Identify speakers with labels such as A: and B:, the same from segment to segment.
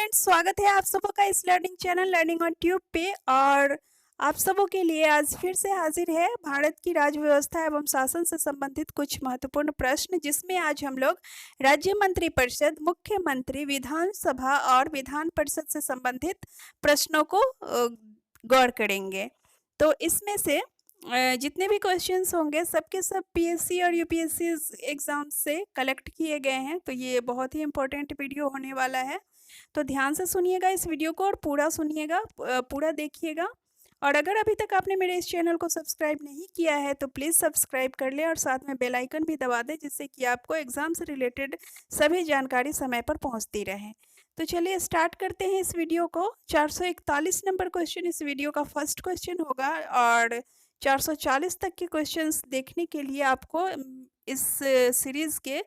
A: Friends, स्वागत है आप सबों का इस learning channel learning on tube पे। और आप सबों के लिए आज फिर से हाजिर है भारत की राज्य व्यवस्था एवं शासन से संबंधित कुछ महत्वपूर्ण प्रश्न, जिसमें आज हम लोग राज्य मंत्रिपरिषद, मुख्यमंत्री, विधानसभा और विधान परिषद से संबंधित प्रश्नों को गौर करेंगे। तो इसमें से जितने भी क्वेश्चंस होंगे सबके सब पीएससी और यूपीएससी एग्जाम से कलेक्ट किए गए हैं। तो ये बहुत ही इम्पोर्टेंट वीडियो होने वाला है, तो ध्यान से सुनिएगा इस वीडियो को और पूरा सुनिएगा, पूरा देखिएगा। और अगर अभी तक आपने मेरे इस चैनल को सब्सक्राइब नहीं किया है तो प्लीज़ सब्सक्राइब कर ले और साथ में बेल आइकन भी दबा दें, जिससे कि आपको एग्ज़ाम से रिलेटेड सभी जानकारी समय पर पहुंचती रहे। तो चलिए स्टार्ट करते हैं इस वीडियो को। 441 नंबर क्वेश्चन इस वीडियो का फर्स्ट क्वेश्चन होगा और 440 तक के क्वेश्चंस देखने के लिए आपको इस सीरीज़ के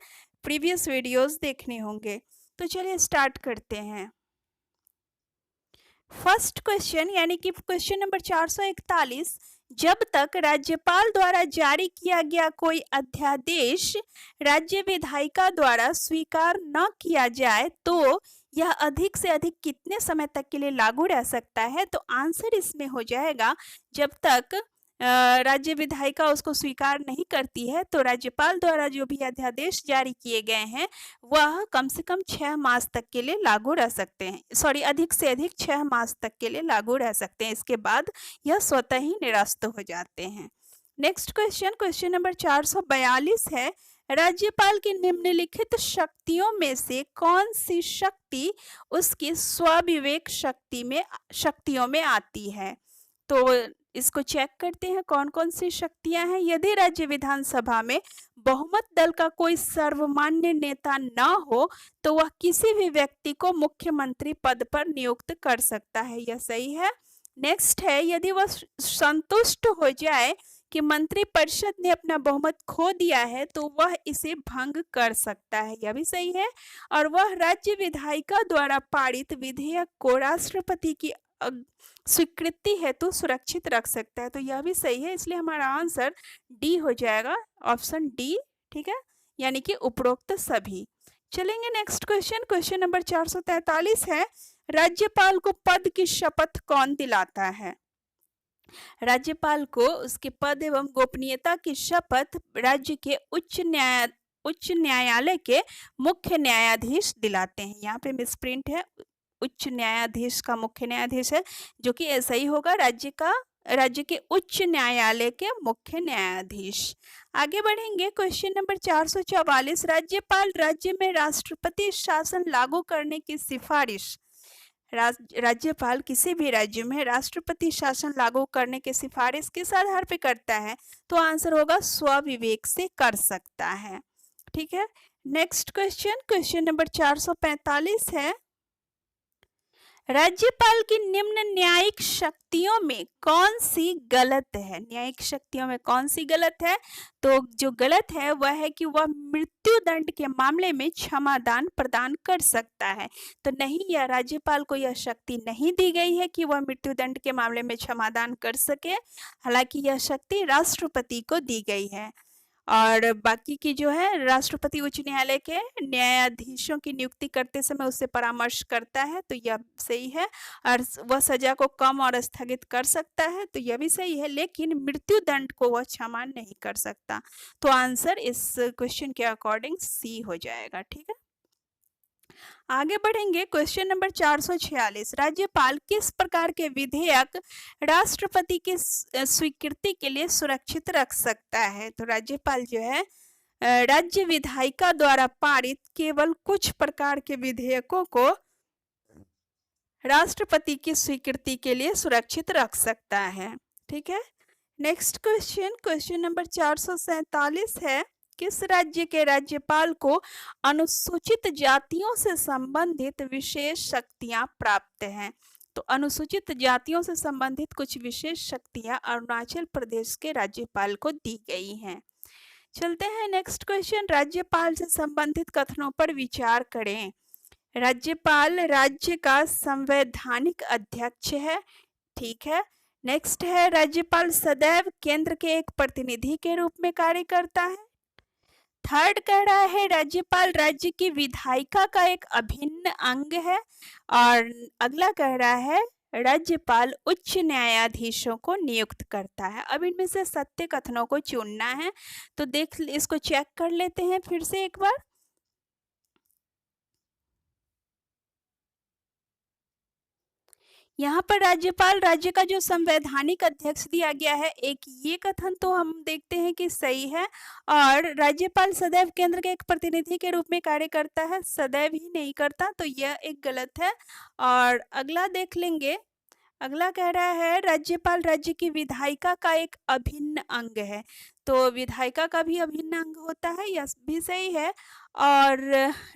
A: प्रीवियस वीडियोस देखने होंगे। तो चलिए स्टार्ट करते हैं। फर्स्ट क्वेश्चन यानी कि क्वेश्चन नंबर 441, जब तक राज्यपाल द्वारा जारी किया गया कोई अध्यादेश राज्य विधायिका द्वारा स्वीकार न किया जाए तो यह अधिक से अधिक कितने समय तक के लिए लागू रह सकता है? तो आंसर इसमें हो जाएगा, जब तक राज्य विधायिका उसको स्वीकार नहीं करती है तो राज्यपाल द्वारा जो भी अध्यादेश जारी किए गए हैं वह कम से कम 6 मास तक के लिए लागू रह सकते हैं, अधिक से अधिक 6 मास तक के लिए लागू रह सकते हैं। इसके बाद यह स्वतः ही निरस्त हो जाते हैं। नेक्स्ट क्वेश्चन, क्वेश्चन नंबर 442 है, राज्यपाल की निम्नलिखित शक्तियों में से कौन सी शक्ति उसकी स्वविवेक शक्तियों में आती है? तो इसको चेक करते हैं कौन कौन सी शक्तियां हैं। यदि राज्य विधानसभा में बहुमत दल का कोई सर्वमान्य नेता न हो तो वह किसी भी व्यक्ति को मुख्यमंत्री पद पर नियुक्त कर सकता है, यह सही है। नेक्स्ट है, यदि वह संतुष्ट हो जाए कि मंत्रिपरिषद ने अपना बहुमत खो दिया है तो वह इसे भंग कर सकता है, यह भी सही है। और वह राज्य विधायिका द्वारा पारित विधेयक को राष्ट्रपति की स्वीकृति हेतु सुरक्षित रख सकता है, तो यह भी सही है। इसलिए हमारा आंसर डी हो जाएगा, ऑप्शन डी, ठीक है, यानी कि उपरोक्त सभी। चलेंगे नेक्स्ट क्वेश्चन, क्वेश्चन नंबर 443 है, राज्यपाल को पद की शपथ कौन दिलाता है? राज्यपाल को उसके पद एवं गोपनीयता की शपथ राज्य के उच्च न्यायालय के मुख्य न्यायाधीश दिलाते हैं। यहाँ पे मिसप्रिंट है, उच्च न्यायाधीश का मुख्य न्यायाधीश है, जो कि ऐसा ही होगा, राज्य के उच्च न्यायालय के मुख्य न्यायाधीश। आगे बढ़ेंगे, क्वेश्चन नंबर 444, राज्यपाल राज्य में राष्ट्रपति शासन लागू करने की सिफारिश, राज्यपाल किसी भी राज्य में राष्ट्रपति शासन लागू करने की सिफारिश किस आधार पर करता है? तो आंसर होगा स्वविवेक से कर सकता है, ठीक है। नेक्स्ट क्वेश्चन, क्वेश्चन नंबर 445 है, राज्यपाल की निम्न न्यायिक शक्तियों में कौन सी गलत है? न्यायिक शक्तियों में कौन सी गलत है? तो जो गलत है वह है कि वह मृत्यु दंड के मामले में क्षमादान प्रदान कर सकता है। तो नहीं, यह राज्यपाल को यह शक्ति नहीं दी गई है कि वह मृत्यु दंड के मामले में क्षमादान कर सके, हालांकि यह शक्ति राष्ट्रपति को दी गई है। और बाकी की जो है, राष्ट्रपति उच्च न्यायालय के न्यायाधीशों की नियुक्ति करते समय उससे परामर्श करता है, तो यह सही है। और वह सजा को कम और स्थगित कर सकता है, तो यह भी सही है, लेकिन मृत्यु दंड को वह क्षमा नहीं कर सकता। तो आंसर इस क्वेश्चन के अकॉर्डिंग सी हो जाएगा, ठीक है। आगे बढ़ेंगे, क्वेश्चन नंबर 446, राज्यपाल किस प्रकार के विधेयक राष्ट्रपति की स्वीकृति के लिए सुरक्षित रख सकता है? तो राज्यपाल जो है राज्य विधायिका द्वारा पारित केवल कुछ प्रकार के विधेयकों को राष्ट्रपति की स्वीकृति के लिए सुरक्षित रख सकता है, ठीक है। नेक्स्ट क्वेश्चन, क्वेश्चन नंबर 447 है, किस राज्य के राज्यपाल को अनुसूचित जातियों से संबंधित विशेष शक्तियां प्राप्त हैं? तो अनुसूचित जातियों से संबंधित कुछ विशेष शक्तियां अरुणाचल प्रदेश के राज्यपाल को दी गई हैं। चलते हैं नेक्स्ट क्वेश्चन, राज्यपाल से संबंधित कथनों पर विचार करें। राज्यपाल राज्य का संवैधानिक अध्यक्ष है, ठीक है। नेक्स्ट है, राज्यपाल सदैव केंद्र के एक प्रतिनिधि के रूप में कार्य करता है। थर्ड कह रहा है राज्यपाल राज्य की विधायिका का एक अभिन्न अंग है। और अगला कह रहा है राज्यपाल उच्च न्यायाधीशों को नियुक्त करता है। अब इनमें से सत्य कथनों को चुनना है, तो इसको चेक कर लेते हैं फिर से एक बार। यहाँ पर राज्यपाल राज्य का जो संवैधानिक अध्यक्ष दिया गया है, एक ये कथन तो हम देखते हैं कि सही है। और राज्यपाल सदैव केंद्र के एक प्रतिनिधि के रूप में कार्य करता है, सदैव ही नहीं करता, तो यह एक गलत है। और अगला देख लेंगे। अगला कह रहा है राज्यपाल राज्य की विधायिका का एक अभिन्न अंग है, तो विधायिका का भी अभिन्न अंग होता है, यह भी सही है। और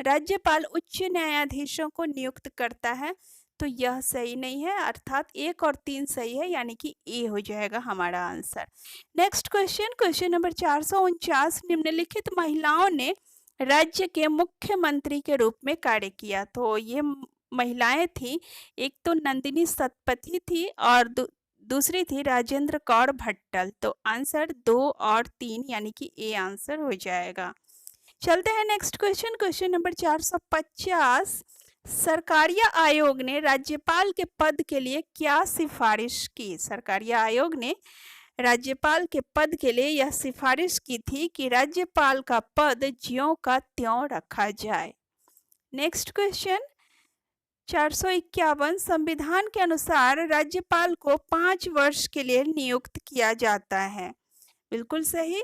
A: राज्यपाल उच्च न्यायाधीशों को नियुक्त करता है, तो यह सही नहीं है, अर्थात 1 और 3 सही है, यानी कि ए हो जाएगा हमारा आंसर। नेक्स्ट क्वेश्चन नंबर 449, निम्नलिखित महिलाओं ने राज्य के मुख्यमंत्री के रूप में कार्य किया। तो ये महिलाएं थी, एक तो नंदिनी सतपथी थी और दूसरी थी राजेंद्र कौर भट्टल। तो आंसर 2 और 3 यानी कि ए आंसर हो जाएगा। चलते हैं नेक्स्ट क्वेश्चन नंबर 450, सरकारिया आयोग ने राज्यपाल के पद के लिए क्या सिफारिश की। सरकारिया आयोग ने राज्यपाल के पद के लिए यह सिफारिश की थी कि राज्यपाल का पद ज्यों का त्यों रखा जाए। नेक्स्ट क्वेश्चन 451, संविधान के अनुसार राज्यपाल को 5 वर्ष के लिए नियुक्त किया जाता है। बिल्कुल सही।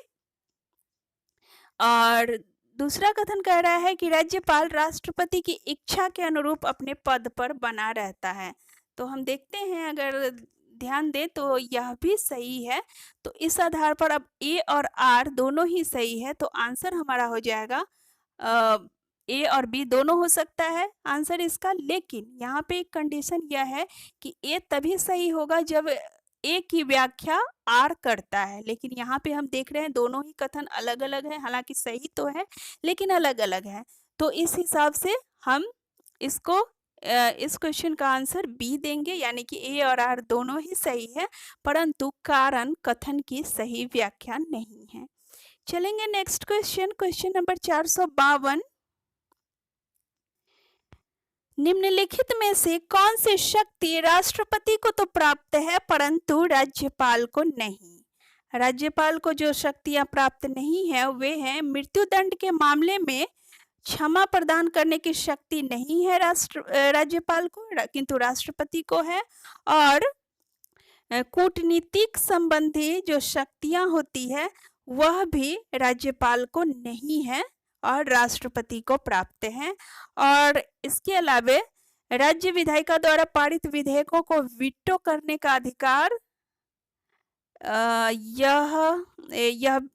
A: और दूसरा कथन कह रहा है कि राज्यपाल राष्ट्रपति की इच्छा के अनुरूप अपने पद पर बना रहता है। तो हम देखते हैं, अगर ध्यान दें तो यह भी सही है। तो इस आधार पर अब ए और आर दोनों ही सही है, तो आंसर हमारा हो जाएगा ए और बी दोनों हो सकता है आंसर इसका। लेकिन यहाँ पे एक कंडीशन यह है कि ए तभी सही होगा जब ए की व्याख्या आर करता है, लेकिन यहाँ पे हम देख रहे हैं दोनों ही कथन अलग अलग है, हालांकि सही तो है लेकिन अलग अलग है। तो इस हिसाब से हम इसको इस क्वेश्चन का आंसर बी देंगे, यानी कि ए और आर दोनों ही सही है, परंतु कारण कथन की सही व्याख्या नहीं है। चलेंगे नेक्स्ट क्वेश्चन नंबर 452, निम्नलिखित में से कौन सी शक्ति राष्ट्रपति को तो प्राप्त है परंतु राज्यपाल को नहीं। राज्यपाल को जो शक्तियां प्राप्त नहीं है वे हैं, मृत्युदंड के मामले में क्षमा प्रदान करने की शक्ति नहीं है राज्यपाल को, किंतु राष्ट्रपति को है। और कूटनीतिक संबंधी जो शक्तियां होती है वह भी राज्यपाल को नहीं है और राष्ट्रपति को प्राप्त हैं। और इसके अलावा राज्य विधायिका द्वारा पारित विधेयकों को वीटो करने का अधिकार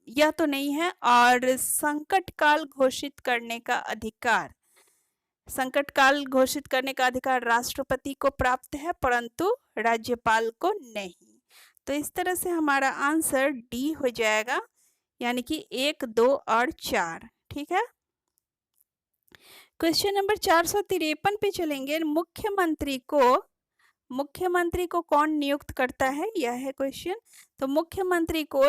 A: यह तो नहीं है। और संकट काल घोषित करने का अधिकार राष्ट्रपति को प्राप्त है परंतु राज्यपाल को नहीं। तो इस तरह से हमारा आंसर डी हो जाएगा, यानी कि 1, 2 और 4। ठीक है। क्वेश्चन नंबर 453 पे चलेंगे। मुख्यमंत्री को कौन नियुक्त करता है, यह है क्वेश्चन। तो मुख्यमंत्री को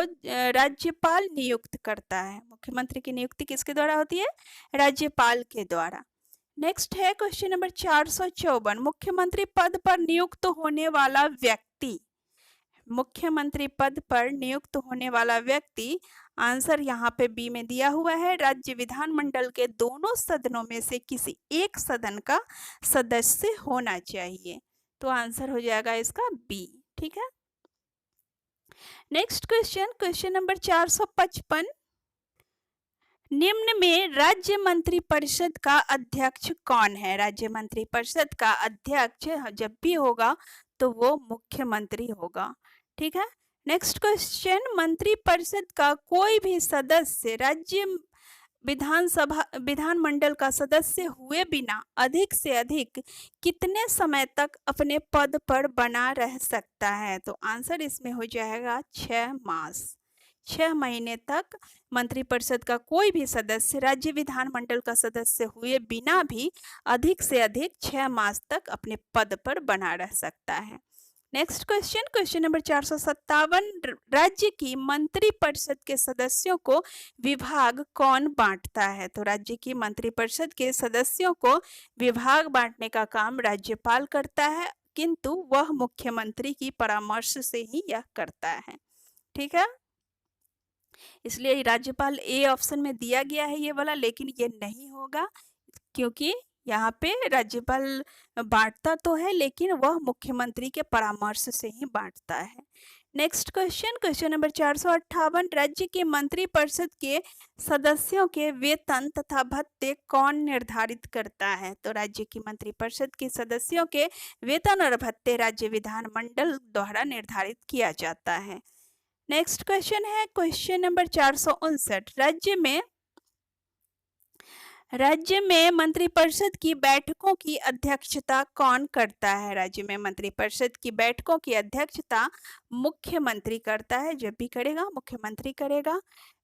A: राज्यपाल नियुक्त करता है। मुख्यमंत्री की नियुक्ति किसके द्वारा होती है, राज्यपाल के द्वारा। नेक्स्ट है क्वेश्चन नंबर 454, मुख्यमंत्री पद पर नियुक्त होने वाला व्यक्ति। मुख्यमंत्री पद पर नियुक्त होने वाला व्यक्ति, आंसर यहाँ पे बी में दिया हुआ है, राज्य विधानमंडल के दोनों सदनों में से किसी एक सदन का सदस्य होना चाहिए। तो आंसर हो जाएगा इसका बी। ठीक है। नेक्स्ट क्वेश्चन नंबर 455, निम्न में राज्य मंत्री परिषद का अध्यक्ष कौन है। राज्य मंत्री परिषद का अध्यक्ष जब भी होगा तो वो मुख्यमंत्री होगा। ठीक है। नेक्स्ट क्वेश्चन, मंत्री परिषद का कोई भी सदस्य राज्य विधानमंडल का सदस्य हुए बिना अधिक से अधिक कितने समय तक अपने पद पर बना रह सकता है। तो आंसर इसमें हो जाएगा 6 मास। 6 महीने तक मंत्रिपरिषद का कोई भी सदस्य राज्य विधानमंडल का सदस्य हुए बिना भी अधिक से अधिक 6 मास तक अपने पद पर बना रह सकता है। नेक्स्ट क्वेश्चन, क्वेश्चन नंबर 457, राज्य की मंत्रिपरिषद के सदस्यों को विभाग कौन बांटता है? तो राज्य की मंत्रिपरिषद के सदस्यों को विभाग बांटने का काम राज्यपाल करता है, किंतु वह मुख्यमंत्री की परामर्श से ही यह करता है। ठीक है, इसलिए राज्यपाल ए ऑप्शन में दिया गया है ये वाला, लेकिन ये नहीं होगा क्योंकि यहाँ पे राज्यपाल बांटता तो है लेकिन वह मुख्यमंत्री के परामर्श से ही बांटता है। नेक्स्ट क्वेश्चन, क्वेश्चन नंबर 458, राज्य के मंत्रिपरिषद के सदस्यों के वेतन तथा भत्ते कौन निर्धारित करता है? तो राज्य की मंत्रिपरिषद के सदस्यों के वेतन और भत्ते राज्य विधानमंडल द्वारा निर्धारित किया जाता है। नेक्स्ट क्वेश्चन है क्वेश्चन नंबर 459, राज्य में मंत्रिपरिषद की बैठकों की अध्यक्षता कौन करता है? राज्य में मंत्रिपरिषद की बैठकों की अध्यक्षता मुख्यमंत्री करता है, जब भी करेगा मुख्यमंत्री करेगा।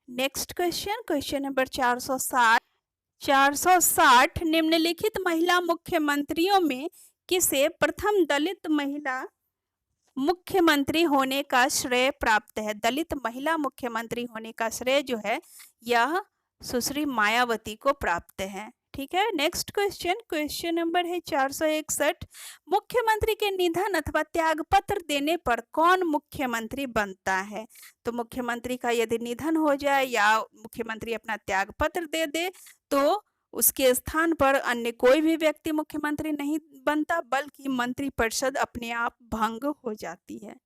A: नेक्स्ट क्वेश्चन, क्वेश्चन नंबर 460, निम्नलिखित महिला मुख्यमंत्रियों में किसे प्रथम दलित महिला मुख्यमंत्री होने का श्रेय प्राप्त है? दलित महिला मुख्यमंत्री होने का श्रेय जो है यह सुश्री मायावती को प्राप्त है। ठीक है, नेक्स्ट क्वेश्चन, क्वेश्चन नंबर है 461, मुख्यमंत्री के निधन अथवा त्यागपत्र देने पर कौन मुख्यमंत्री बनता है? तो मुख्यमंत्री का यदि निधन हो जाए या मुख्यमंत्री अपना त्यागपत्र दे दे तो उसके स्थान पर अन्य कोई भी व्यक्ति मुख्यमंत्री नहीं बनता, बल्कि मंत्रिपरिषद अपने आप भंग हो जाती है।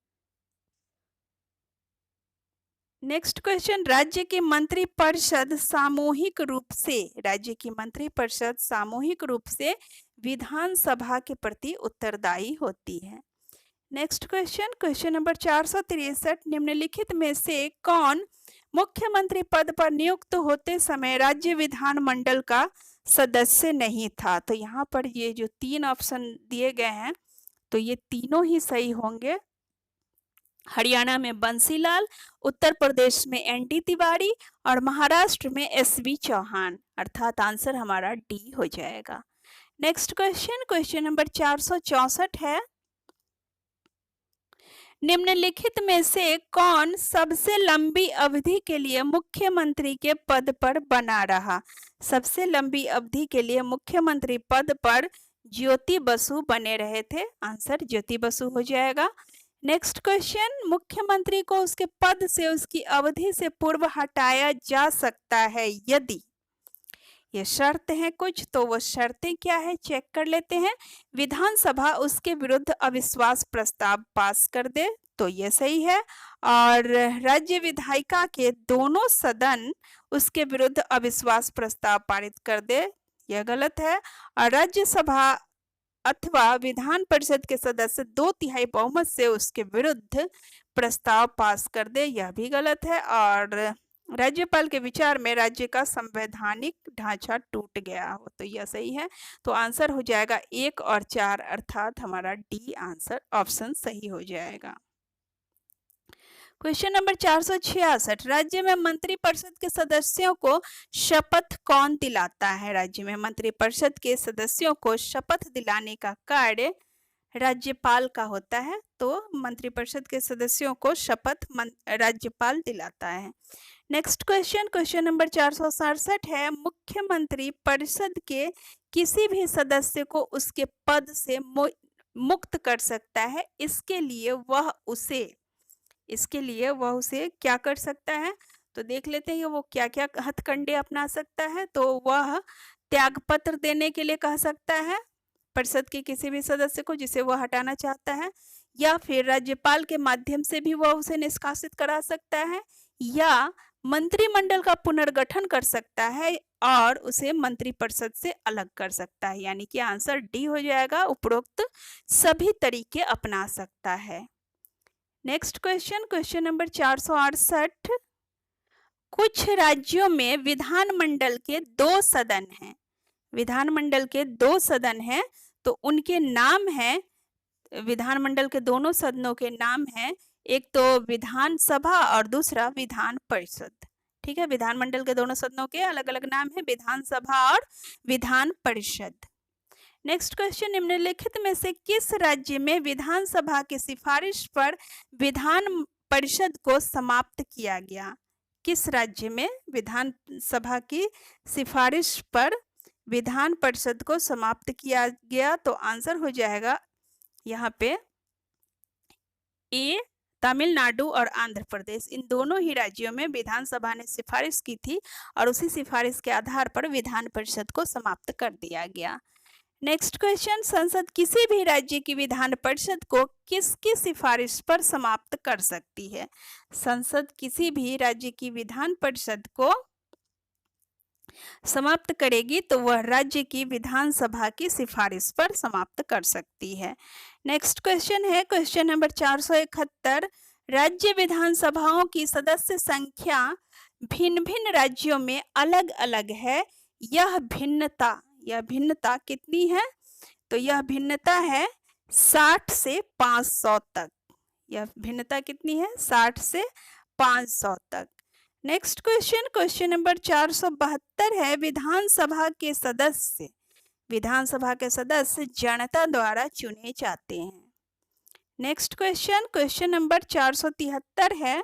A: नेक्स्ट क्वेश्चन, राज्य की मंत्रिपरिषद सामूहिक रूप से विधानसभा के प्रति उत्तरदायी होती है। नेक्स्ट क्वेश्चन, क्वेश्चन नंबर 463, निम्नलिखित में से कौन मुख्यमंत्री पद पर नियुक्त होते समय राज्य विधानमंडल का सदस्य नहीं था? तो यहाँ पर ये जो 3 ऑप्शन दिए गए हैं तो ये तीनों ही सही होंगे। हरियाणा में बंसीलाल, उत्तर प्रदेश में एनटी तिवारी और महाराष्ट्र में एसबी चौहान, अर्थात आंसर हमारा डी हो जाएगा। नेक्स्ट क्वेश्चन, क्वेश्चन नंबर 464 है, निम्नलिखित में से कौन सबसे लंबी अवधि के लिए मुख्यमंत्री के पद पर बना रहा? सबसे लंबी अवधि के लिए मुख्यमंत्री पद पर ज्योति बसु बने रहे थे, आंसर ज्योति बसु हो जाएगा। नेक्स्ट क्वेश्चन, मुख्यमंत्री को उसके पद से उसकी अवधि से पूर्व हटाया जा सकता है यदि ये शर्त है कुछ, तो वो शर्तें क्या है चेक कर लेते हैं। विधानसभा उसके विरुद्ध अविश्वास प्रस्ताव पास कर दे तो ये सही है, और राज्य विधायिका के दोनों सदन उसके विरुद्ध अविश्वास प्रस्ताव पारित कर दे, यह गलत है, और राज्यसभा अथवा विधान परिषद के सदस्य 2/3 बहुमत से उसके विरुद्ध प्रस्ताव पास कर दे, यह भी गलत है, और राज्यपाल के विचार में राज्य का संवैधानिक ढांचा टूट गया हो तो यह सही है। तो आंसर हो जाएगा 1 और 4, अर्थात हमारा डी आंसर ऑप्शन सही हो जाएगा। क्वेश्चन नंबर 466, राज्य में मंत्रिपरिषद के सदस्यों को शपथ कौन दिलाता है? राज्य में मंत्रिपरिषद के सदस्यों को शपथ दिलाने का कार्य राज्यपाल का होता है, तो मंत्रिपरिषद के सदस्यों को शपथ राज्यपाल दिलाता है। नेक्स्ट क्वेश्चन, क्वेश्चन नंबर 467 है, मुख्यमंत्री परिषद के किसी भी सदस्य को उसके पद से मुक्त कर सकता है, इसके लिए वह उसे क्या कर सकता है? तो देख लेते हैं वो क्या क्या हथकंडे अपना सकता है। तो वह त्यागपत्र देने के लिए कह सकता है परिषद के किसी भी सदस्य को जिसे वह हटाना चाहता है, या फिर राज्यपाल के माध्यम से भी वह उसे निष्कासित करा सकता है, या मंत्रिमंडल का पुनर्गठन कर सकता है और उसे मंत्रिपरिषद से अलग कर सकता है, यानी कि आंसर डी हो जाएगा, उपरोक्त सभी तरीके अपना सकता है। नेक्स्ट क्वेश्चन, क्वेश्चन नंबर 468, कुछ राज्यों में विधानमंडल के 2 सदन हैं, तो उनके नाम हैं, विधानमंडल के दोनों सदनों के नाम हैं, एक तो विधानसभा और दूसरा विधान परिषद। ठीक है, विधानमंडल के दोनों सदनों के अलग अलग नाम है, विधानसभा और विधान परिषद। नेक्स्ट क्वेश्चन, निम्नलिखित में से किस राज्य में विधानसभा की सिफारिश पर विधान परिषद को समाप्त किया गया? किस राज्य में विधानसभा की सिफारिश पर विधान परिषद को समाप्त किया गया? तो आंसर हो जाएगा यहाँ पे ए, तमिलनाडु और आंध्र प्रदेश। इन दोनों ही राज्यों में विधानसभा ने सिफारिश की थी और उसी सिफारिश के आधार पर विधान परिषद को समाप्त कर दिया गया। नेक्स्ट क्वेश्चन, संसद किसी भी राज्य की विधान परिषद को किसकी सिफारिश पर समाप्त कर सकती है? संसद किसी भी राज्य की विधान परिषद को समाप्त करेगी तो वह राज्य की विधानसभा की सिफारिश पर समाप्त कर सकती है। नेक्स्ट क्वेश्चन है क्वेश्चन नंबर 471, राज्य विधानसभाओं की सदस्य संख्या भिन्न भिन्न राज्यों में अलग अलग है, यह भिन्नता कितनी है? तो यह भिन्नता है 60 से 500 तक। यह भिन्नता कितनी है? 60 से 500 तक। नेक्स्ट क्वेश्चन, क्वेश्चन नंबर 472 है, विधानसभा के सदस्य जनता द्वारा चुने जाते हैं। नेक्स्ट क्वेश्चन, क्वेश्चन नंबर 473 है,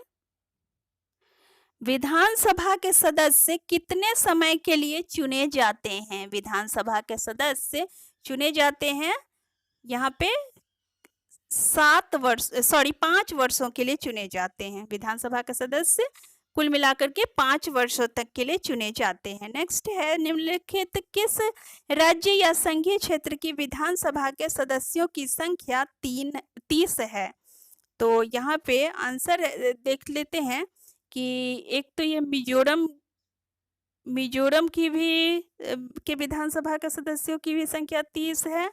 A: विधानसभा के सदस्य कितने समय के लिए चुने जाते हैं? विधानसभा के सदस्य चुने जाते हैं यहाँ पे 5 वर्षों के लिए चुने जाते हैं। विधानसभा के सदस्य कुल मिलाकर के 5 वर्षों तक के लिए चुने जाते हैं। नेक्स्ट है, निम्नलिखित किस राज्य या संघीय क्षेत्र की विधानसभा के सदस्यों की संख्या 30 है? तो यहाँ पे आंसर देख लेते हैं कि एक तो ये मिजोरम की भी के विधानसभा के सदस्यों की भी संख्या 30 है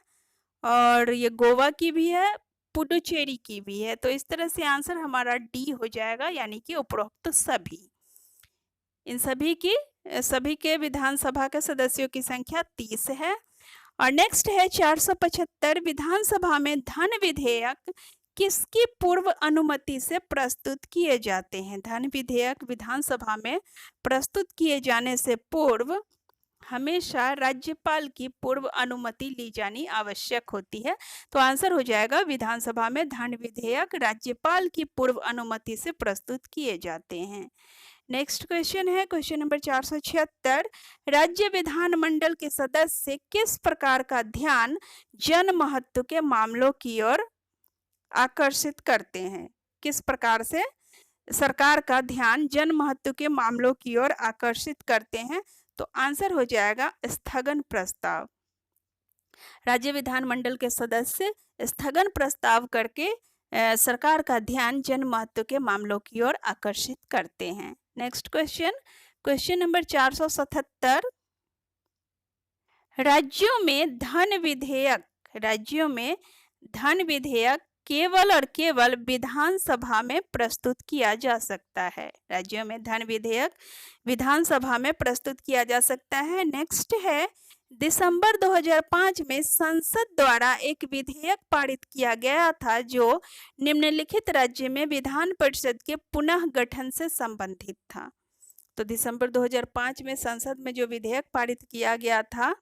A: और ये गोवा की भी है, पुडुचेरी की भी है। तो इस तरह से आंसर हमारा डी हो जाएगा, यानी कि उपरोक्त इन सभी के विधानसभा के सदस्यों की संख्या 30 है। और नेक्स्ट है 475, विधानसभा में धन विधेयक किसकी पूर्व अनुमति से प्रस्तुत किए जाते हैं? धन विधेयक विधानसभा में प्रस्तुत किए जाने से पूर्व हमेशा राज्यपाल की पूर्व अनुमति ली जानी आवश्यक होती है। तो आंसर हो जाएगा विधानसभा में धन विधेयक राज्यपाल की पूर्व अनुमति से प्रस्तुत किए जाते हैं। नेक्स्ट क्वेश्चन है क्वेश्चन नंबर 476, राज्य विधानमंडल के सदस्य किस प्रकार का ध्यान जन महत्व के मामलों की ओर आकर्षित करते हैं? किस प्रकार से सरकार का ध्यान जन महत्व के मामलों की ओर आकर्षित करते हैं? तो आंसर हो जाएगा स्थगन प्रस्ताव। राज्य विधानमंडल के सदस्य स्थगन प्रस्ताव करके सरकार का ध्यान जन महत्व के मामलों की ओर आकर्षित करते हैं। नेक्स्ट क्वेश्चन, क्वेश्चन नंबर 477, राज्यों में धन विधेयक केवल और केवल विधानसभा में प्रस्तुत किया जा सकता है। राज्यों में धन विधेयक विधानसभा में प्रस्तुत किया जा सकता है। नेक्स्ट है, दिसंबर 2005 में संसद द्वारा एक विधेयक पारित किया गया था जो निम्नलिखित राज्य में विधान परिषद के पुनः गठन से संबंधित था। तो दिसंबर 2005 में संसद में जो विधेयक पारित किया गया था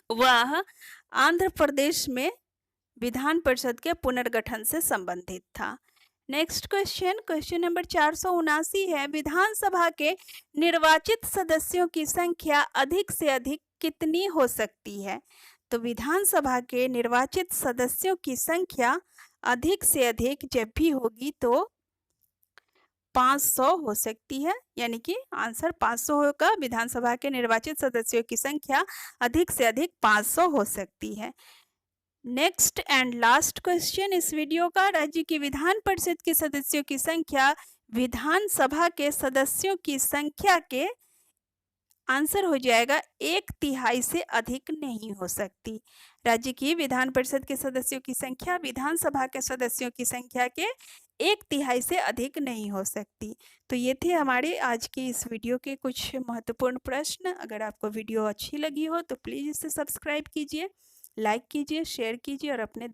A: वह आंध्र प्रदेश में विधान परिषद के पुनर्गठन से संबंधित था। नेक्स्ट क्वेश्चन, क्वेश्चन नंबर 479 है, विधानसभा के निर्वाचित सदस्यों की संख्या अधिक से अधिक कितनी हो सकती है? तो विधानसभा के निर्वाचित सदस्यों की संख्या अधिक से अधिक जब भी होगी तो 500 हो सकती है, यानी कि आंसर 500 होगा। विधानसभा के निर्वाचित सदस्यों की संख्या अधिक से अधिक 500 हो सकती है। नेक्स्ट एंड लास्ट क्वेश्चन इस वीडियो का, राज्य की विधान परिषद के सदस्यों की संख्या विधानसभा के सदस्यों की संख्या के आंसर हो जाएगा 1/3 से अधिक नहीं हो सकती। राज्य की विधान परिषद के सदस्यों की संख्या विधानसभा के सदस्यों की संख्या के 1/3 से अधिक नहीं हो सकती। तो ये थे हमारे आज की इस वीडियो के कुछ महत्वपूर्ण प्रश्न। अगर आपको वीडियो अच्छी लगी हो तो प्लीज़ इसे सब्सक्राइब कीजिए, लाइक कीजिए, शेयर कीजिए और अपने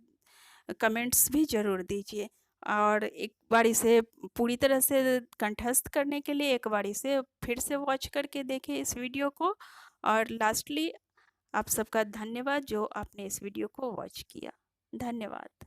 A: कमेंट्स भी ज़रूर दीजिए। और एक बार इसे पूरी तरह से कंठस्थ करने के लिए एक बार इसे फिर से वॉच करके देखें इस वीडियो को। और लास्टली आप सबका धन्यवाद जो आपने इस वीडियो को वॉच किया। धन्यवाद।